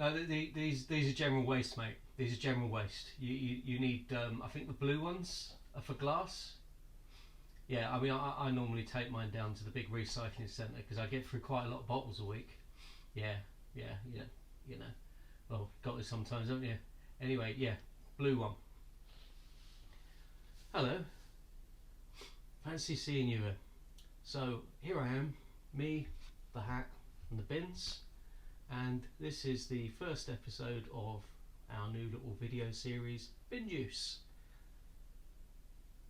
No, these are general waste, mate. These are general waste. You need I think the blue ones are for glass. Yeah, I mean I normally take mine down to the big recycling centre because I get through quite a lot of bottles a week. Yeah, you know. Well, got this sometimes, don't you? Anyway, yeah, blue one. Hello. Fancy seeing you here. So here I am, me, the hat, and the bins, and this is the first episode of our new little video series, Bin Juice,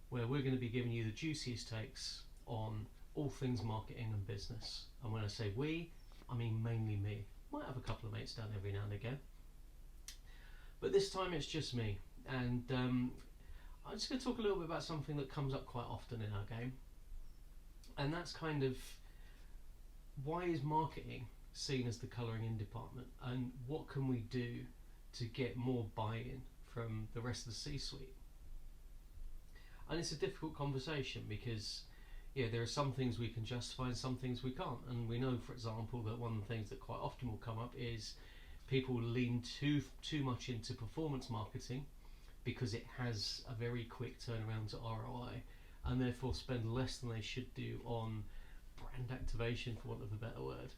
where we're going to be giving you the juiciest takes on all things marketing and business. And when I say we, I mean mainly me. Might have a couple of mates down every now and again, but this time it's just me. And I'm just going to talk a little bit about something that comes up quite often in our game, and that's kind of why is marketing seen as the colouring in department, and what can we do to get more buy-in from the rest of the C-suite. And it's a difficult conversation because there are some things we can justify and some things we can't. And we know, for example, that one of the things that quite often will come up is people lean too much into performance marketing because it has a very quick turnaround to ROI, and therefore spend less than they should do on brand activation, for want of a better word,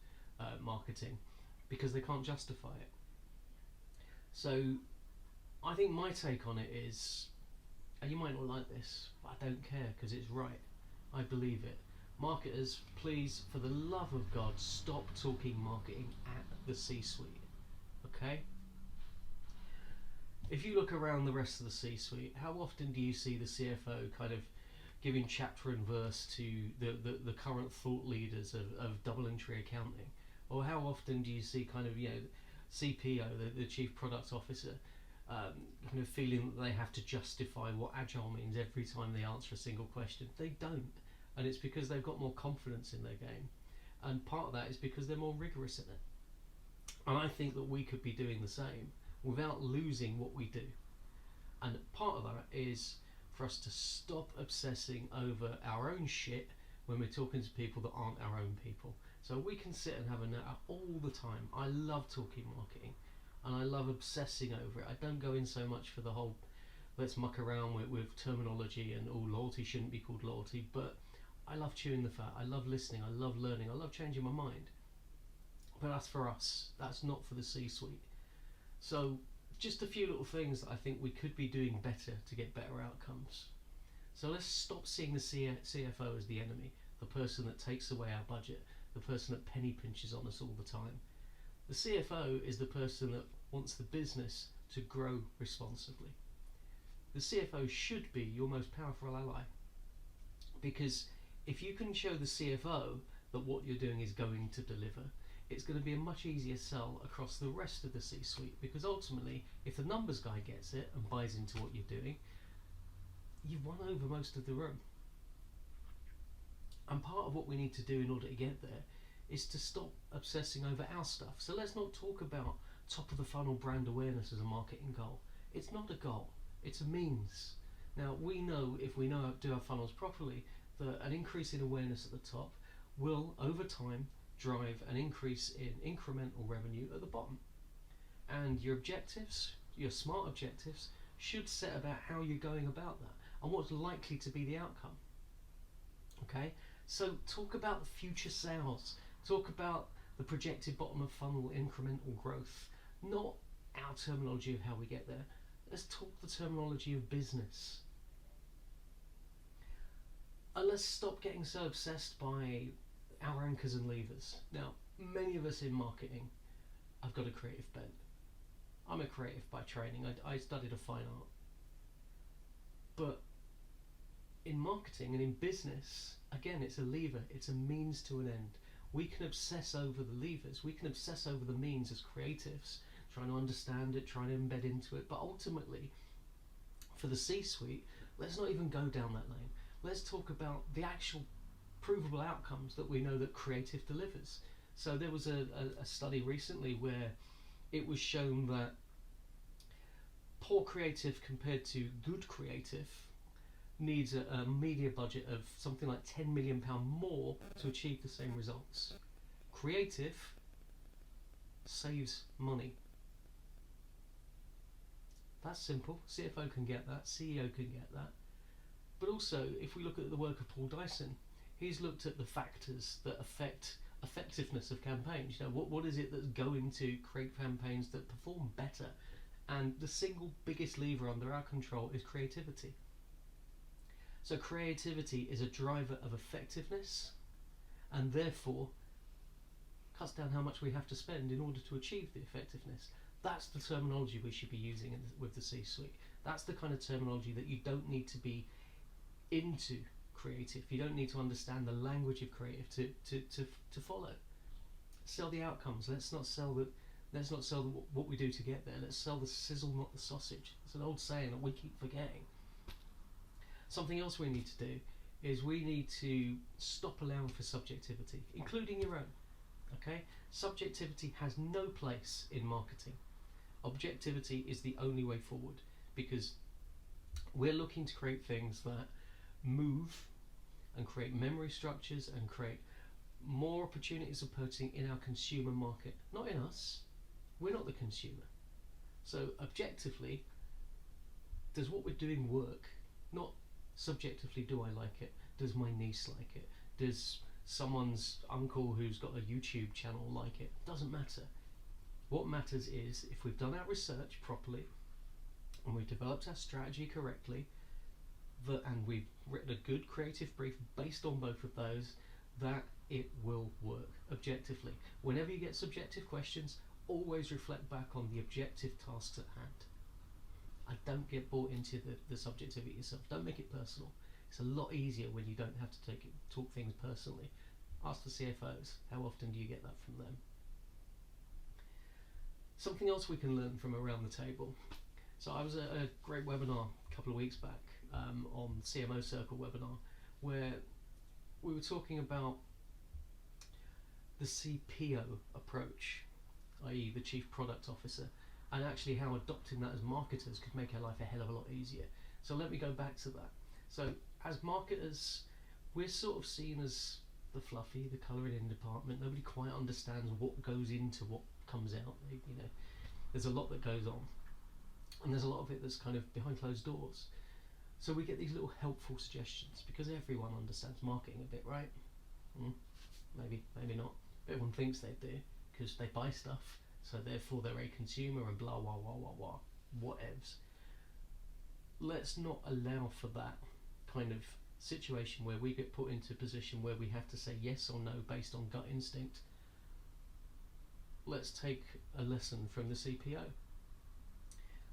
marketing, because they can't justify it. So I think my take on it is, and you might not like this, but I don't care because it's right. I believe it. Marketers, please, for the love of God, stop talking marketing at the C-suite. Okay? If you look around the rest of the C-suite, how often do you see the CFO kind of giving chapter and verse to the current thought leaders of double entry accounting? Or how often do you see kind of, CPO, the Chief Product Officer, kind of feeling that they have to justify what agile means every time they answer a single question? They don't, and it's because they've got more confidence in their game, and part of that is because they're more rigorous in it. And I think that we could be doing the same without losing what we do. And part of that is for us to stop obsessing over our own shit when we're talking to people that aren't our own people. So we can sit and have a nut all the time. I love talking marketing, and I love obsessing over it. I don't go in so much for the whole let's muck around with terminology and loyalty shouldn't be called loyalty, but I love chewing the fat. I love listening. I love learning. I love changing my mind. But that's for us. That's not for the C-suite. So just a few little things that I think we could be doing better to get better outcomes. So let's stop seeing the CFO as the enemy, the person that takes away our budget, the person that penny pinches on us all the time. The CFO is the person that wants the business to grow responsibly. The CFO should be your most powerful ally, because if you can show the CFO that what you're doing is going to deliver, it's going to be a much easier sell across the rest of the C-suite, because ultimately, if the numbers guy gets it and buys into what you're doing, you've won over most of the room. And part of what we need to do in order to get there is to stop obsessing over our stuff. So let's not talk about top of the funnel brand awareness as a marketing goal. It's not a goal, it's a means. Now we know, if we know do our funnels properly, that an increase in awareness at the top will over time drive an increase in incremental revenue at the bottom. And your objectives, your smart objectives, should set about how you're going about that and what's likely to be the outcome. Okay, so talk about the future sales, talk about the projected bottom of funnel incremental growth, not our terminology of how we get there. Let's talk the terminology of business. And let's stop getting so obsessed by our anchors and levers. Now, many of us in marketing have got a creative bent. I'm a creative by training. I studied a fine art. But in marketing and in business, again, it's a lever. It's a means to an end. We can obsess over the levers. We can obsess over the means as creatives, trying to understand it, trying to embed into it. But ultimately, for the C-suite, let's not even go down that lane. Let's talk about the actual provable outcomes that we know that creative delivers. So there was a study recently where it was shown that poor creative compared to good creative needs a media budget of something like £10 million more to achieve the same results. Creative saves money That's simple. CFO can get that, CEO can get that. But also, if we look at the work of Paul Dyson, he's looked at the factors that affect effectiveness of campaigns. You know, what is it that's going to create campaigns that perform better? And the single biggest lever under our control is creativity. So creativity is a driver of effectiveness, and therefore cuts down how much we have to spend in order to achieve the effectiveness. That's the terminology we should be using with the C-suite. That's the kind of terminology that you don't need to be into creative. You don't need to understand the language of creative to follow. Sell the outcomes. Let's not sell what we do to get there. Let's sell the sizzle, not the sausage. It's an old saying that we keep forgetting. Something else we need to do is we need to stop allowing for subjectivity, including your own. Okay? Subjectivity has no place in marketing. Objectivity is the only way forward, because we're looking to create things that move and create memory structures and create more opportunities of purchasing in our consumer market, not in us. We're not the consumer. So objectively, does what we're doing work? Not subjectively, do I like it? Does my niece like it? Does someone's uncle who's got a YouTube channel like it? Doesn't matter. What matters is if we've done our research properly and we've developed our strategy correctly, and we've written a good creative brief based on both of those, that it will work objectively. Whenever you get subjective questions, always reflect back on the objective tasks at hand. I don't get bought into the subjectivity yourself. Don't make it personal. It's a lot easier when you don't have to talk things personally. Ask the CFOs, how often do you get that from them? Something else we can learn from around the table. So I was at a great webinar a couple of weeks back on CMO Circle webinar, where we were talking about the CPO approach, i.e. the Chief Product Officer, and actually how adopting that as marketers could make our life a hell of a lot easier. So let me go back to that. So as marketers, we're sort of seen as the fluffy, the colouring in department. Nobody quite understands what goes into what comes out. You know, there's a lot that goes on, and there's a lot of it that's kind of behind closed doors. So we get these little helpful suggestions because everyone understands marketing a bit, right? Maybe not. But everyone thinks they do because they buy stuff, so therefore they're a consumer and blah blah blah blah blah. Whatevs. Let's not allow for that kind of situation where we get put into a position where we have to say yes or no based on gut instinct. Let's take a lesson from the CPO.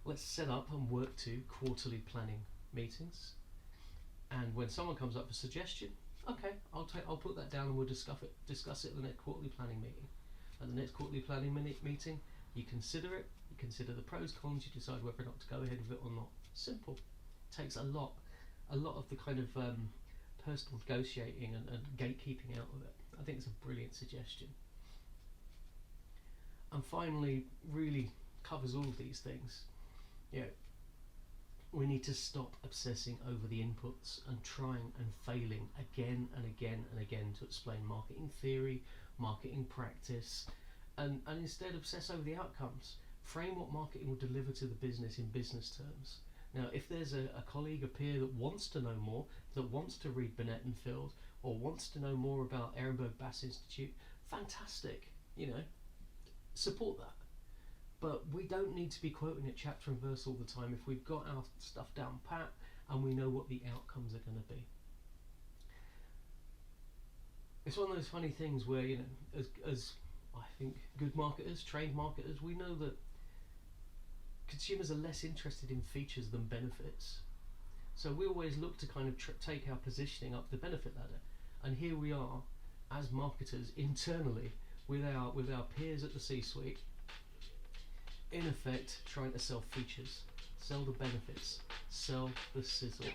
Let's set up and work to quarterly planning meetings, and when someone comes up with a suggestion, okay, I'll put that down and we'll discuss it at the next quarterly planning meeting. At the next quarterly planning meeting, you consider it, you consider the pros, cons, you decide whether or not to go ahead with it or not. Simple. Takes a lot of the kind of personal negotiating and gatekeeping out of it. I think it's a brilliant suggestion. And finally, really covers all of these things. Yeah, we need to stop obsessing over the inputs and trying and failing again and again and again to explain marketing theory, marketing practice, and instead obsess over the outcomes. Frame what marketing will deliver to the business in business terms. Now, if there's a colleague, a peer that wants to know more, that wants to read Binet and Field, or wants to know more about Ehrenberg Bass Institute, fantastic, you know, support that. But we don't need to be quoting it chapter and verse all the time if we've got our stuff down pat and we know what the outcomes are going to be. It's one of those funny things where, you know, as I think good marketers, trained marketers, we know that consumers are less interested in features than benefits. So we always look to kind of take our positioning up the benefit ladder. And here we are as marketers internally with our peers at the C-suite, in effect trying to sell features, sell the benefits, sell the sizzle.